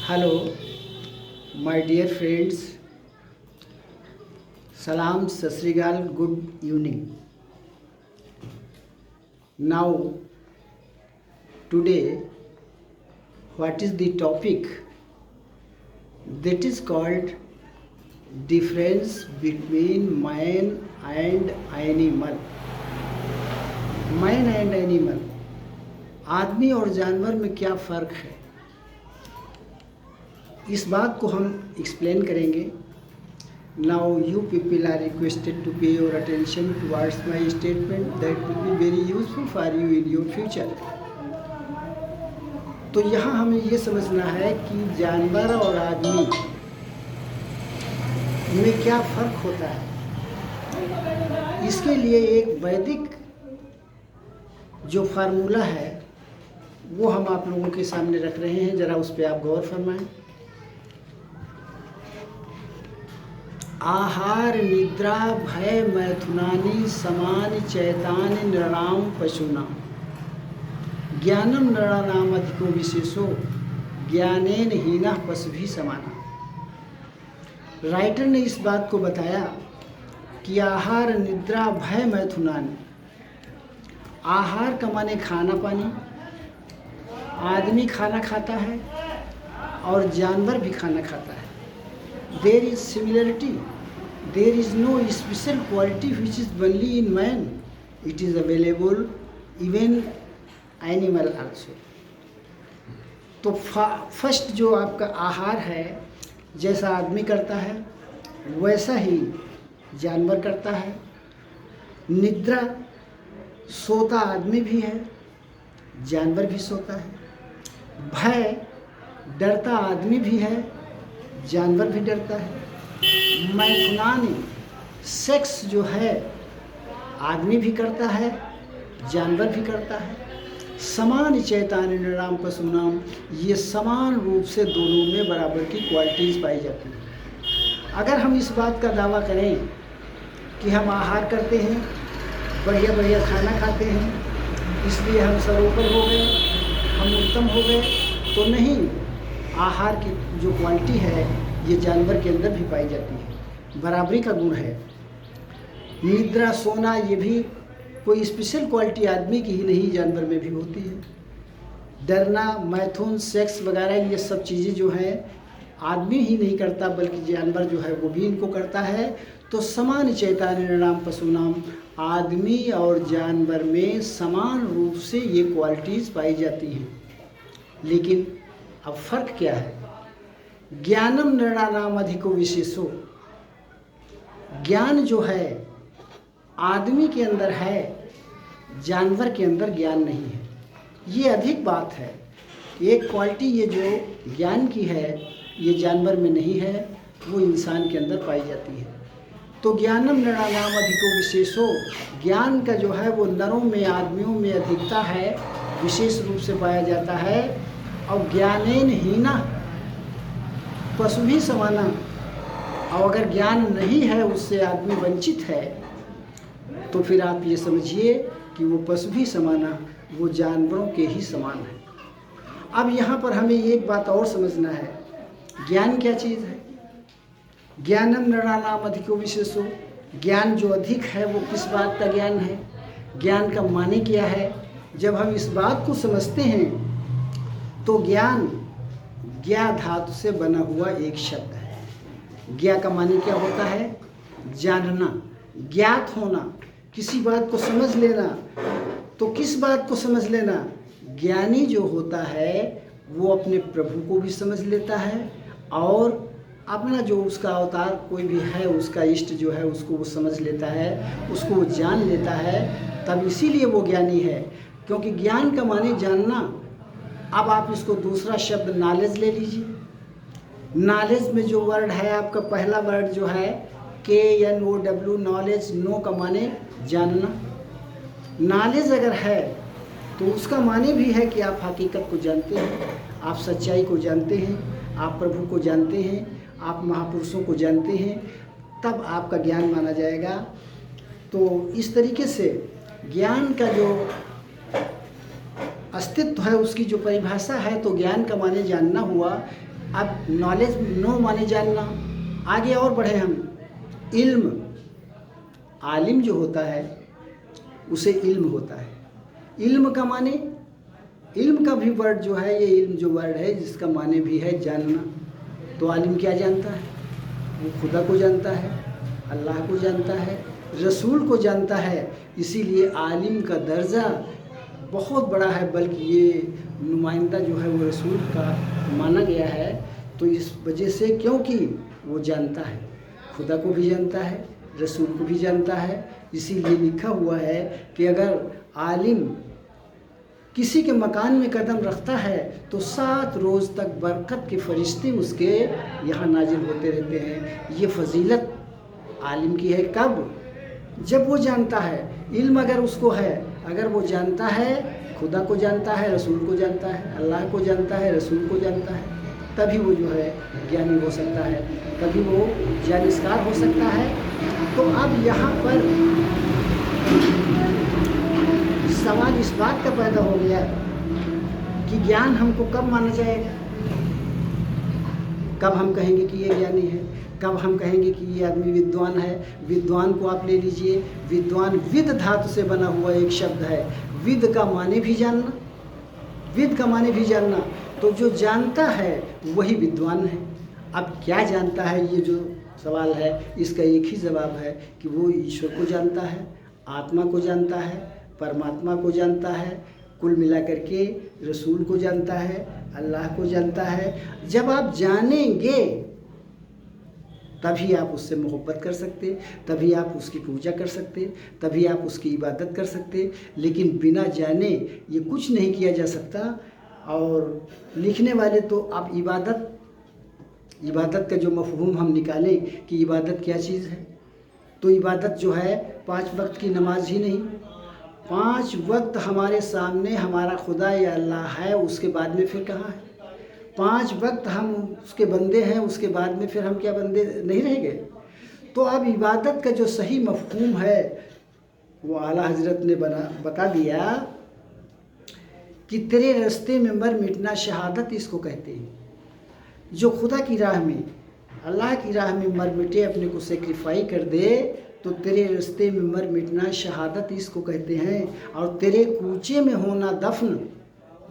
Hello my dear friends, सलाम, सत श्री अकाल, good evening. Now today what is the topic? That is called difference between man and animal. Man and animal, आदमी और जानवर में क्या फ़र्क है, इस बात को हम एक्सप्लेन करेंगे. Now you people are requested to pay your attention towards my statement that will be very useful for you in your future. तो यहाँ हमें ये समझना है कि जानवर और आदमी में क्या फ़र्क होता है. इसके लिए एक वैदिक जो फार्मूला है वो हम आप लोगों के सामने रख रहे हैं. ज़रा उस पर आप गौर फरमाएं. आहार निद्रा भय मैथुनानि समान चैतानि नृणाम पशूनां ज्ञानम नृणानाम अधिको विशेषो ज्ञानेन हीनः पशुभिः समानः. राइटर ने इस बात को बताया कि आहार निद्रा भय मैथुनानि, आहार का माने खाना पानी, आदमी खाना खाता है और जानवर भी खाना खाता है. There is similarity. There is no special quality which is only in man. It is available even animal also. तो फर्स्ट जो आपका आहार है, जैसा आदमी करता है वैसा ही जानवर करता है. निद्रा, सोता आदमी भी है, जानवर भी सोता है. भय, डरता आदमी भी है, जानवर भी डरता है. मैथुनानि, सेक्स जो है आदमी भी करता है, जानवर भी करता है. समान चैतानि नृणाम पशूनाम, ये समान रूप से दोनों में बराबर की क्वालिटीज़ पाई जाती हैं. अगर हम इस बात का दावा करें कि हम आहार करते हैं, बढ़िया बढ़िया खाना खाते हैं, इसलिए हम सर्वोपरि हो गए, हम उत्तम हो गए, तो नहीं. आहार की जो क्वालिटी है ये जानवर के अंदर भी पाई जाती है, बराबरी का गुण है. निद्रा, सोना, ये भी कोई स्पेशल क्वालिटी आदमी की ही नहीं, जानवर में भी होती है. डरना, मैथुन, सेक्स वगैरह, ये सब चीज़ें जो हैं आदमी ही नहीं करता बल्कि जानवर जो है वो भी इनको करता है. तो समान चैतानि नृणाम पशूनाम, आदमी और जानवर में समान रूप से ये क्वालिटीज़ पाई जाती हैं. लेकिन अब फर्क क्या है? ज्ञानम नृणानाम अधिको विशेषो, ज्ञान जो है आदमी के अंदर है, जानवर के अंदर ज्ञान नहीं है. ये अधिक बात है. एक क्वालिटी ये जो ज्ञान की है ये जानवर में नहीं है, वो इंसान के अंदर पाई जाती है. तो ज्ञानम नृणानाम अधिको विशेषो, ज्ञान का जो है वो नरों में, आदमियों में अधिकता है, विशेष रूप से पाया जाता है. और ज्ञानेन हीना पशुभिः समाना, और अगर ज्ञान नहीं है, उससे आदमी वंचित है, तो फिर आप ये समझिए कि वो पशुभिः समाना, वो जानवरों के ही समान है. अब यहाँ पर हमें एक बात और समझना है, ज्ञान क्या चीज़ है? ज्ञानम नृणानाम अधिको विशेषो, ज्ञान जो अधिक है वो किस बात का ज्ञान है? ज्ञान का माने क्या है? जब हम इस बात को समझते हैं तो ज्ञान ज्ञा धातु से बना हुआ एक शब्द है. ज्ञा का माने क्या होता है? जानना, ज्ञात होना, किसी बात को समझ लेना. तो किस बात को समझ लेना? ज्ञानी जो होता है वो अपने प्रभु को भी समझ लेता है और अपना जो उसका अवतार कोई भी है, उसका इष्ट जो है उसको वो समझ लेता है, उसको वो जान लेता है. तब इसीलिए वो ज्ञानी है, क्योंकि ज्ञान का माने जानना. अब आप इसको दूसरा शब्द नॉलेज ले लीजिए. नॉलेज में जो वर्ड है आपका, पहला वर्ड जो है KNOW, नॉलेज. नो का माने जानना. नॉलेज अगर है तो उसका माने भी है कि आप हकीकत को जानते हैं, आप सच्चाई को जानते हैं, आप प्रभु को जानते हैं, आप महापुरुषों को जानते हैं, तब आपका ज्ञान माना जाएगा. तो इस तरीके से ज्ञान का जो अस्तित्व है, उसकी जो परिभाषा है, तो ज्ञान का माने जानना हुआ अब नॉलेज नो माने जानना, आगे और बढ़े हम। इल्म, आलिम जो होता है उसे इल्म होता है। इल्म का माने, इल्म का भी वर्ड जो है, ये इल्म जो वर्ड है जिसका माने भी है जानना। तो आलिम क्या जानता है? वो खुदा को जानता है, अल्लाह को जानता है, रसूल को जानता है। इसीलिए आलिम का दर्जा बहुत बड़ा है, बल्कि ये नुमाइंदा जो है वो रसूल का माना गया है। तो इस वजह से, क्योंकि वो जानता है, खुदा को भी जानता है, रसूल को भी जानता है। इसीलिए लिखा हुआ है कि अगर आलिम किसी के मकान में कदम रखता है तो 7 रोज़ तक बरकत के फरिश्ते उसके यहाँ नाजिल होते रहते हैं। ये फजीलत आलिम की है। कब? जब वो जानता है। इल्म अगर उसको है, अगर वो जानता है, खुदा को जानता है, रसूल को जानता है, अल्लाह को जानता है, रसूल को जानता है, तभी वो जो है ज्ञानी हो सकता है, तभी वो जानिस्कार हो सकता है। तो अब यहाँ पर सवाल इस बात का पैदा हो गया कि ज्ञान हमको कब माना जाएगा? कब हम कहेंगे कि ये ज्ञानी है? कब हम कहेंगे कि ये आदमी विद्वान है? विद्वान को आप ले लीजिए, विद्वान विद धातु से बना हुआ एक शब्द है। विद का माने भी जानना, विद का माने भी जानना। तो जो जानता है वही विद्वान है। अब क्या जानता है, ये जो सवाल है इसका एक ही जवाब है कि वो ईश्वर को जानता है, आत्मा को जानता है, परमात्मा को जानता है, कुल मिलाकर के रसूल को जानता है, अल्लाह को जानता है। जब आप जानेंगे तभी आप उससे मोहब्बत कर सकते, तभी आप उसकी पूजा कर सकते, तभी आप उसकी इबादत कर सकते। लेकिन बिना जाने ये कुछ नहीं किया जा सकता। और लिखने वाले तो आप इबादत का जो मफहूम हम निकालें कि इबादत क्या चीज़ है, तो इबादत जो है 5 वक्त की नमाज ही नहीं, 5 वक्त हमारे सामने हमारा खुदा या अल्लाह है, उसके बाद में फिर कहाँ है? 5 वक्त हम उसके बंदे हैं, उसके बाद में फिर हम क्या बंदे नहीं रह गए? तो अब इबादत का जो सही मफहूम है वो आला हजरत ने बता दिया कि तेरे रास्ते में मर मिटना शहादत इसको कहते हैं। जो खुदा की राह में, अल्लाह की राह में मर मिटे, अपने को सेक्रीफाई कर दे, तो तेरे रास्ते में मर मिटना शहादत इसको कहते हैं। और तेरे कूचे में होना दफन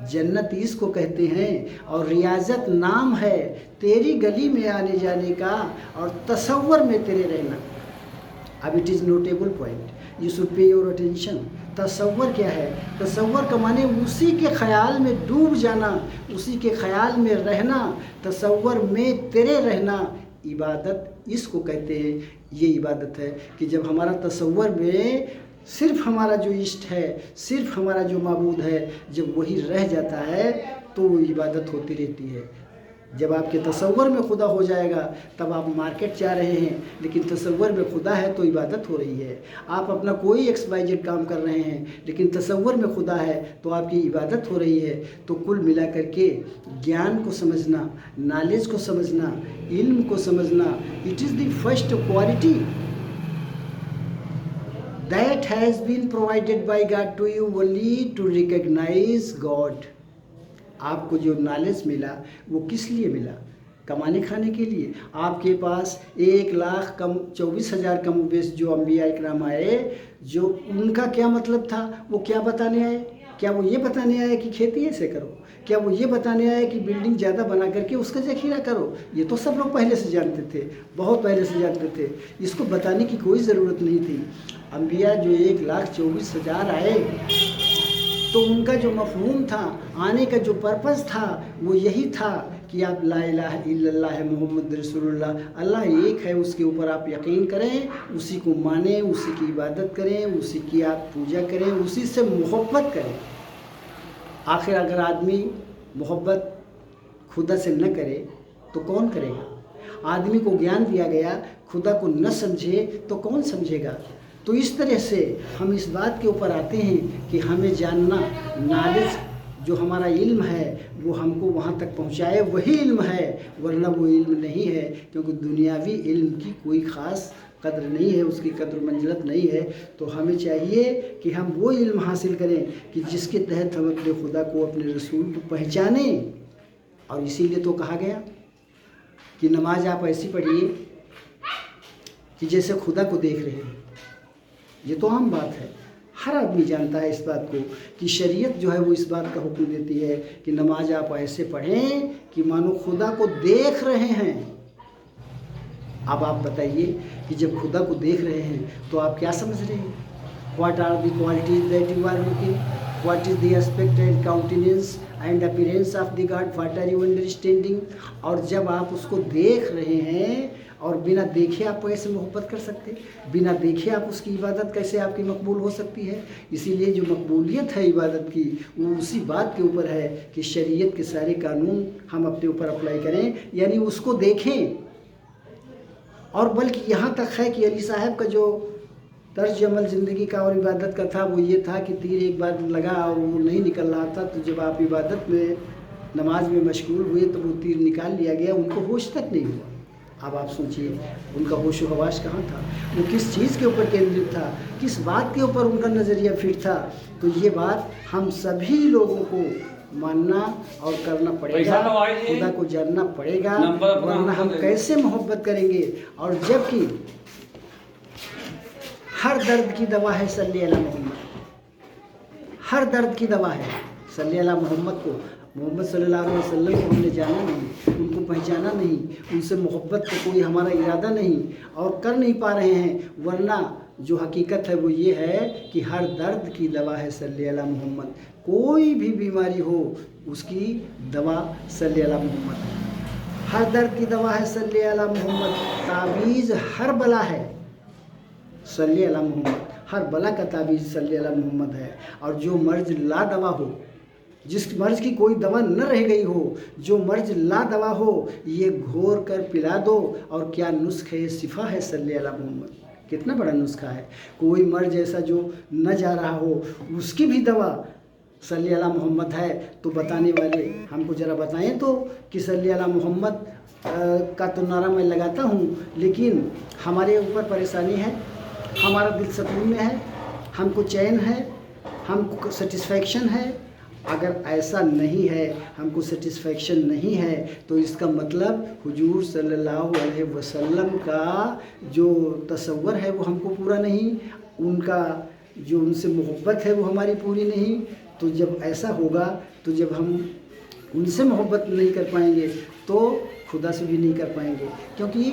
जन्नत इसको कहते हैं। और रियाजत नाम है तेरी गली में आने जाने का और तसव्वुर में तेरे रहना। अब it is notable point, you should pay your attention. तसव्वुर क्या है? तसव्वुर का माने उसी के ख्याल में डूब जाना, उसी के ख्याल में रहना, तसव्वुर में तेरे रहना। इबादत इसको कहते हैं। ये इबादत है कि जब हमारा तसव्वुर में सिर्फ हमारा जो इष्ट है, सिर्फ हमारा जो माबूद है, जब वही रह जाता है तो वो इबादत होती रहती है। जब आपके तसव्वुर में खुदा हो जाएगा तब आप मार्केट जा रहे हैं, लेकिन तसव्वुर में खुदा है तो इबादत हो रही है। आप अपना कोई XYZ काम कर रहे हैं लेकिन तसव्वुर में खुदा है तो आपकी इबादत हो रही है। तो कुल मिला करके ज्ञान को समझना, नॉलेज को समझना, इल्म को समझना, it is the first quality that has been provided by God to you only to recognize God। आपको जो नॉलेज मिला वो किस लिए मिला? कमाने खाने के लिए। आपके पास 1,24,000 कम बेस जो अम्बिया इकराम आए, जो उनका क्या मतलब था? वो क्या बताने आए? क्या वो ये बताने आए कि खेती ऐसे करो? क्या वो ये बताने आए कि बिल्डिंग ज़्यादा बना करके उसका जखीरा करो? ये तो सब लोग पहले से जानते थे, बहुत पहले से जानते थे। इसको बताने की कोई ज़रूरत नहीं थी। अम्बिया जो 1,24,000 आए तो उनका जो मफहूम था, आने का जो पर्पज़ था, वो यही था कि आप ला इलाहा इल्लल्लाह मुहम्मद रसूलुल्लाह, अल्लाह एक है, उसके ऊपर आप यकीन करें, उसी को मानें, उसी की इबादत करें, उसी की आप पूजा करें, उसी से मोहब्बत करें। आखिर अगर आदमी मोहब्बत खुदा से न करे तो कौन करेगा? आदमी को ज्ञान दिया गया, खुदा को न समझे तो कौन समझेगा? तो इस तरह से हम इस बात के ऊपर आते हैं कि हमें जानना, नॉलेज जो हमारा इल्म है वो हमको वहाँ तक पहुँचाए, वही इल्म है, वरना वो इल्म नहीं है। क्योंकि दुनियावी इल्म की कोई ख़ास कद्र नहीं है, उसकी कद्र मंजिलत नहीं है। तो हमें चाहिए कि हम वो इल्म हासिल करें कि जिसके तहत हम अपने खुदा को, अपने रसूल को पहचानें। और इसीलिए तो कहा गया कि नमाज आप ऐसी पढ़िए कि जैसे खुदा को देख रहे हैं। ये तो आम बात है, हर आदमी जानता है इस बात को कि शरीयत जो है वो इस बात का हुक्म देती है कि नमाज आप ऐसे पढ़ें कि मानो खुदा को देख रहे हैं। अब आप बताइए कि जब खुदा को देख रहे हैं तो आप क्या समझ रहे हैं? What are the qualities that you are looking? What is the aspect and countenance and appearance of the God? What are you understanding? और जब आप उसको देख रहे हैं और बिना देखे आप कैसे मोहब्बत कर सकते? बिना देखे आप उसकी इबादत कैसे आपकी मकबूल हो सकती है? इसीलिए जो मकबूलियत है इबादत की वो उसी बात के ऊपर है कि शरीयत के सारे कानून हम अपने ऊपर अप्लाई करें, यानी उसको देखें। और बल्कि यहाँ तक है कि अली साहब का जो तर्ज अमल ज़िंदगी का और इबादत का था वो ये था कि तीर एक बार लगा और वो नहीं निकल रहा था, तो जब आप इबादत में नमाज में मशगूल हुए तो वो तीर निकाल लिया गया, उनको होश तक नहीं हुआ। अब आप सोचिए उनका होश व हवास कहाँ था, वो किस चीज़ के ऊपर केंद्रित था, किस बात के ऊपर उनका नज़रिया फिट था। तो ये बात हम सभी लोगों को मानना और करना पड़ेगा, खुदा को जानना पड़ेगा, वरना हम कैसे मोहब्बत करेंगे। और जबकि हर दर्द की दवा है सल्ली अला मोहम्मद, हर दर्द की दवा है सल्ली अला मोहम्मद को। मोहम्मद सल्लल्लाहु अलैहि वसल्लम को हमने जाना नहीं, उनको पहचाना नहीं, उनसे मोहब्बत का कोई हमारा इरादा नहीं और कर नहीं पा रहे हैं। वरना जो हकीकत है वो ये है कि हर दर्द की दवा है सल्ली अला मोहम्मद। कोई भी बीमारी हो उसकी दवा सल्ली अला मोहम्मद। हर दर्द की दवा है सल्ली अला मोहम्मद। ताबीज़ हर बला है सल्ली अला मोहम्मद, हर बला का ताबीज़ सल्ली अला मोहम्मद है। और जो मर्ज ला दवा हो, जिस मर्ज की कोई दवा न रह गई हो, जो मर्ज ला दवा हो, ये घोर कर पिला दो। और क्या नुस्खा है, सिफा है सल्ली अला मोहम्मद। कितना बड़ा नुस्खा है। कोई मर्ज ऐसा जो न जा रहा हो उसकी भी दवा सल्ली अला मोहम्मद है। तो बताने वाले हमको ज़रा बताएं तो कि सल्ली अला मोहम्मद का तो नारा मैं लगाता हूँ, लेकिन हमारे ऊपर परेशानी है, हमारा दिल सुकून में है, हमको चैन है, हमको सेटिस्फैक्शन है। अगर ऐसा नहीं है, हमको सेटिस्फैक्शन नहीं है, तो इसका मतलब हुजूर सल्लल्लाहु अलैहि वसल्लम का जो तसव्वुर है वो हमको पूरा नहीं, उनका जो उनसे मोहब्बत है वो हमारी पूरी नहीं। तो जब ऐसा होगा, तो जब हम उनसे मोहब्बत नहीं कर पाएंगे तो खुदा से भी नहीं कर पाएंगे, क्योंकि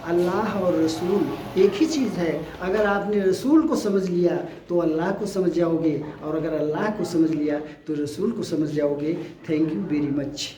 अल्लाह और रसूल एक ही चीज़ है। अगर आपने रसूल को समझ लिया तो अल्लाह को समझ जाओगे, और अगर अल्लाह को समझ लिया तो रसूल को समझ जाओगे। Thank you very much.